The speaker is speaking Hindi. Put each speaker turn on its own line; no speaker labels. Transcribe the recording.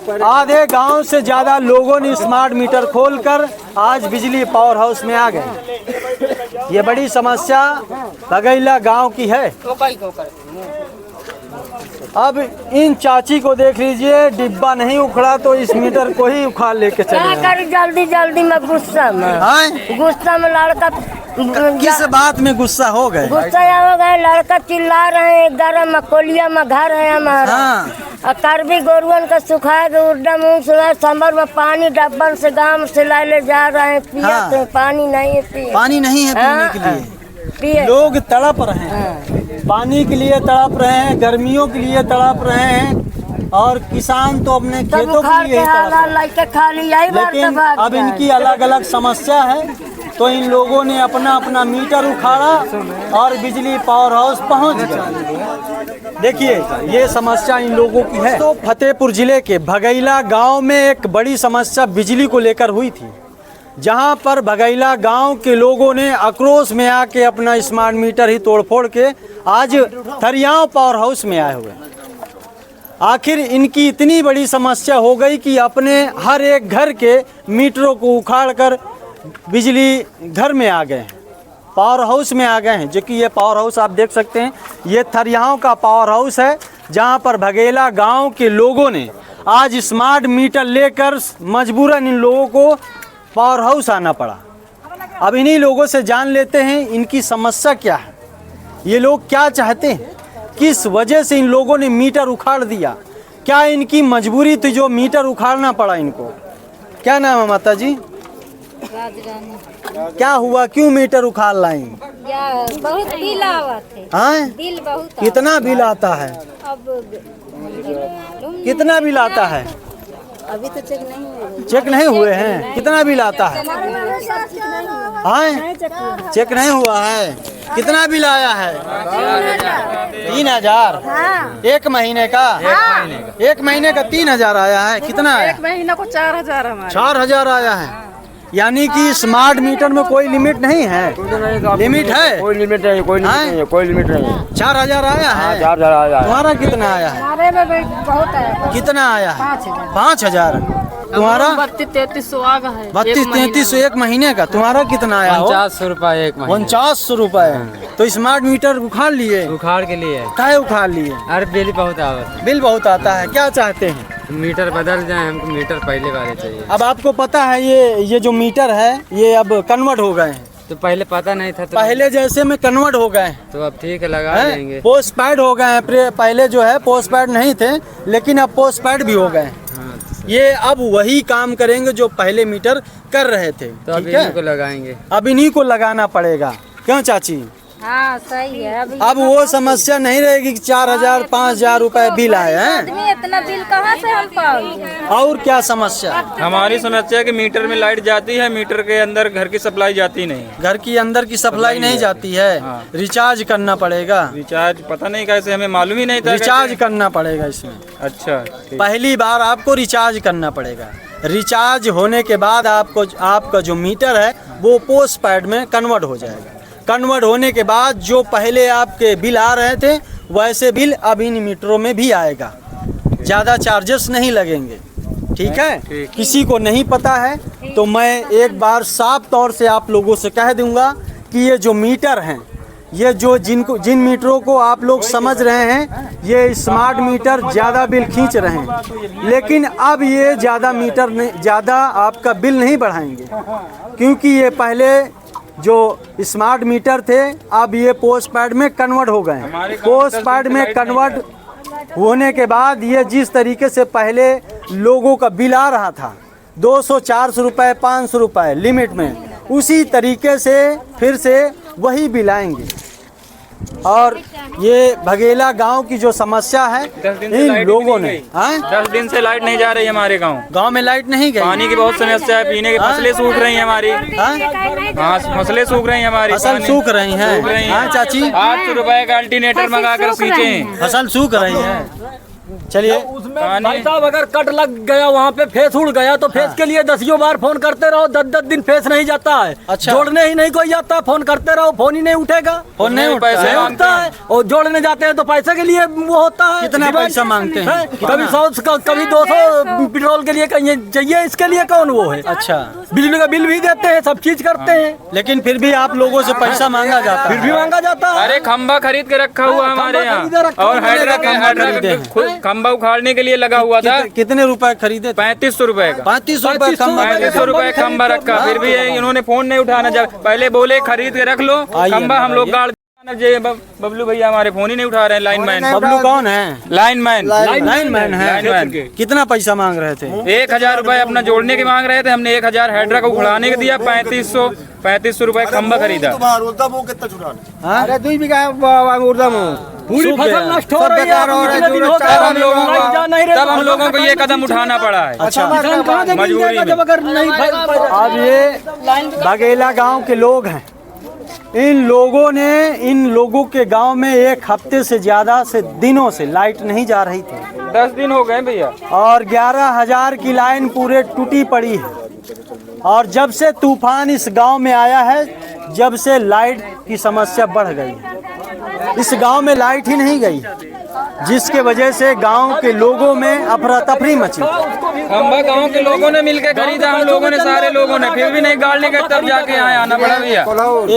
आधे गांव से ज्यादा लोगों ने स्मार्ट मीटर खोलकर आज बिजली पावर हाउस में आ गए। ये बड़ी समस्या बघैला गांव की है। अब इन चाची को देख लीजिए, डिब्बा नहीं उखड़ा तो इस मीटर को ही उखाड़ लेके चले।
जल्दी जल्दी में गुस्सा में लड़का
किस बात में गुस्सा हो गए?
गुस्सा हो गए, लड़का चिल्ला रहे हैं। 11 मकोलिया में घर है हमारा। हाँ। करबी गोरुअन का सुखाए के उर्दा मुँह सुना समर में पानी डब्बन से गांव से ले जा रहे हैं। पिया हाँ। तो पानी नहीं है,
पानी नहीं है पीने के लिए। लोग तड़प रहे हैं, पानी के लिए तड़प रहे हैं, गर्मियों के लिए तड़प रहे हैं, और किसान तो अपने खेतों के लिए लेकिन अब इनकी अलग अलग समस्या है। तो इन लोगों ने अपना अपना मीटर उखाड़ा और बिजली पावर हाउस पहुंच गए। देखिए ये समस्या इन लोगों की है। तो फतेहपुर जिले के बघैला गांव में एक बड़ी समस्या बिजली को लेकर हुई थी, जहां पर बघैला गांव के लोगों ने आक्रोश में आके अपना स्मार्ट मीटर ही तोड़फोड़ के आज थरियाव पावर हाउस में आए हुए। आखिर इनकी इतनी बड़ी समस्या हो गई कि अपने हर एक घर के मीटरों को उखाड़ कर बिजली घर में आ गए हैं, पावर हाउस में आ गए हैं। जो कि ये पावर हाउस आप देख सकते हैं, ये थरियाव का पावर हाउस है, जहां पर बघैला गांव के लोगों ने आज स्मार्ट मीटर लेकर मजबूरन इन लोगों को पावर हाउस आना पड़ा। अब इन्हीं लोगों से जान लेते हैं इनकी समस्या क्या है, ये लोग क्या चाहते हैं, किस वजह से इन लोगों ने मीटर उखाड़ दिया, क्या इनकी मजबूरी थी जो मीटर उखाड़ना पड़ा इनको। क्या नाम है माता जी?
राजरानी।
क्या हुआ, क्यों मीटर उखाड़ लाई?
बहुत बिल आवत है।
हाँ?
बिल बहुत
कितना बिल आता है?
अब
कितना बिल आता है?
अभी तो
चेक नहीं हुए हैं। कितना बिल आता है? हाँ? चेक नहीं हुआ है। कितना बिल आया है? 3000। एक महीने का? एक महीने का 3000 आया है। कितना आया?
एक महीने को 4000 हमारे।
4000 आया है। यानी कि स्मार्ट मीटर में कोई लिमिट नहीं है? लिमिट है?
कोई लिमिट नहीं, कोई लिमिट नहीं है, कोई लिमिट नहीं।
4000 आया है।
4000 आया।
तुम्हारा कितना आया है?
हमारे में बहुत है।
कितना आया है? 5000। तुम्हारा
32-33 आ गया है।
32-33 एक महीने का। तुम्हारा कितना आया?
49 रुपए एक महीने।
49 रुपए। तो स्मार्ट मीटर उखाड़ लिए?
उखाड़ के लिए।
काहे उखाड़ लिए?
अरे बिल बहुत आवत।
बिल बहुत आता है। क्या चाहते हैं?
मीटर बदल जाए, हमको मीटर पहले वाले चाहिए।
अब आपको पता है ये जो मीटर है ये अब कन्वर्ट हो गए हैं।
तो पहले पता नहीं था तो
पहले जैसे में कन्वर्ट हो गए।
तो अब ठीक है, लगा देंगे।
पोस्ट पैड हो गए हैं। पहले जो है पोस्ट पैड नहीं थे, लेकिन अब पोस्ट पैड भी हो गए।
हाँ,
ये अब वही काम करेंगे जो पहले मीटर कर रहे थे।
तो अब इन्हीं को लगाएंगे। अब
इन्हीं को लगाना पड़ेगा। क्यों चाची?
हाँ सही है।
अब वो समस्या नहीं रहेगी कि 4000 5000 रुपए बिल आए हैं।
इतना बिल कहाँ से हम पाएंगे?
और क्या समस्या?
हमारी समस्या है कि मीटर में लाइट जाती है, मीटर के अंदर घर की सप्लाई जाती नहीं।
घर की अंदर की सप्लाई नहीं जाती है।
हाँ।
रिचार्ज करना पड़ेगा।
रिचार्ज पता नहीं कैसे, हमें मालूम ही नहीं था।
रिचार्ज करना पड़ेगा इसमें।
अच्छा,
पहली बार आपको रिचार्ज करना पड़ेगा। रिचार्ज होने के बाद आपका जो मीटर है वो पोस्ट पैड में कन्वर्ट हो जाएगा। कन्वर्ट होने के बाद जो पहले आपके बिल आ रहे थे वैसे बिल अब इन मीटरों में भी आएगा। ज़्यादा चार्जेस नहीं लगेंगे। ठीक है? किसी को नहीं पता है तो मैं एक बार साफ तौर से आप लोगों से कह दूंगा कि ये जो मीटर हैं, ये जो जिन मीटरों को आप लोग समझ रहे हैं ये स्मार्ट मीटर ज़्यादा बिल खींच रहे हैं, लेकिन अब ये ज़्यादा आपका बिल नहीं बढ़ाएंगे, क्योंकि ये पहले जो स्मार्ट मीटर थे अब ये पोस्ट पैड में कन्वर्ट हो गए। पोस्ट पैड में कन्वर्ट होने के बाद ये जिस तरीके से पहले लोगों का बिल आ रहा था 200-400 रुपये 500 रुपये लिमिट में, उसी तरीके से फिर से वही बिल आएंगे। और ये बघैला गांव की जो समस्या है इन लोगों ने
10 दिन से लाइट नहीं जा रही हमारे गांव
में लाइट नहीं गई।
पानी की बहुत समस्या है, पीने की फसलें सूख रही हैं हमारी। हाँ, फसलें सूख रही हैं हमारी।
फसल सूख रही हैं। हाँ चाची,
800 रुपए का अल्टरनेटर मंगा कर सींचे।
फसल सूख रही है। चलिए
पानी-
भाई साहब अगर कट लग गया वहाँ पे फेस उड़ गया तो फेस के लिए 10 बार फोन करते रहो, 10 दिन फेस नहीं जाता है।
अच्छा।
जोड़ने ही नहीं कोई आता, फोन करते रहो फोन ही नहीं उठेगा।
फोन नहीं उठता
पैसे
है।
मांगते
उठता है और जोड़ने जाते हैं तो पैसे के लिए वो होता है।
कितना
डिमांड-
पैसा मांगते हैं?
कभी 100 कभी 200 पेट्रोल के लिए कहीं चाहिए, इसके लिए कौन वो है।
अच्छा,
बिजली का बिल भी देते हैं, सब चीज करते हैं,
लेकिन फिर भी आप लोगों से पैसा मांगा जाता
फिर भी
है।
मांगा जाता है।
अरे खंबा खरीद के रखा हुआ है हमारे
खंबा खरीदे
यहाँ,
रखा
और
है।
हाइड्रा
खंबा खरीदे हैं।
खंबा उखाड़ने के लिए लगा हुआ था।
कितने रुपए खरीदे?
3500 रुपए का।
3500 रुपए खंबा
3500 रुपए खंबा रखा, फिर भी ये इन्होंने फोन नहीं उठाना। जब पहले बोले खरीद के रख लो
आइए
खंबा, हम लोग गाड़ बबलू भैया हमारे फोन ही नहीं उठा रहे हैं। लाइनमैन,
बबलू कौन है?
लाइनमैन,
लाइनमैन है।
लाइनमैन।
कितना पैसा मांग रहे थे?
1000 रुपए अपना जोड़ने के मांग रहे थे, हमने 1000 हाइड्रा को उखड़ाने के दिया। 3500 रुपए खंबा खरीदा।
अरे 2 बीघा
पूरी
सूख
फसल
गया।
नष्ट हो रही है। कितने दिन हो गए,
तब हम लोगों
लाइट जा नहीं रही,
तब हम लोगों को ये कदम उठाना पड़ा है।
अच्छा,
किसान कहाँ जमीन
मजबूरी
देगा
में।
जब अगर नहीं
अब ये बघेला गांव के लोग हैं। इन लोगों के गांव में 1 हफ्ते से ज्यादा से दिनों से लाइट नहीं जा रही थी
10 दिन हो गए भैया,
और 11,000 की लाइन पूरे टूटी पड़ी है। और जब से तूफान इस गांव में आया है, जब से लाइट की समस्या बढ़ गई है। इस गांव में लाइट ही नहीं गई, जिसके वजह से गांव के लोगों में अफरा तफरी मची।
खंबा गांव के लोगों ने मिलकर खरीदा, हम लोगों ने, सारे लोगों ने, फिर भी नहीं गाड़ने का, तब जाके यहाँ आना पड़ा भैया।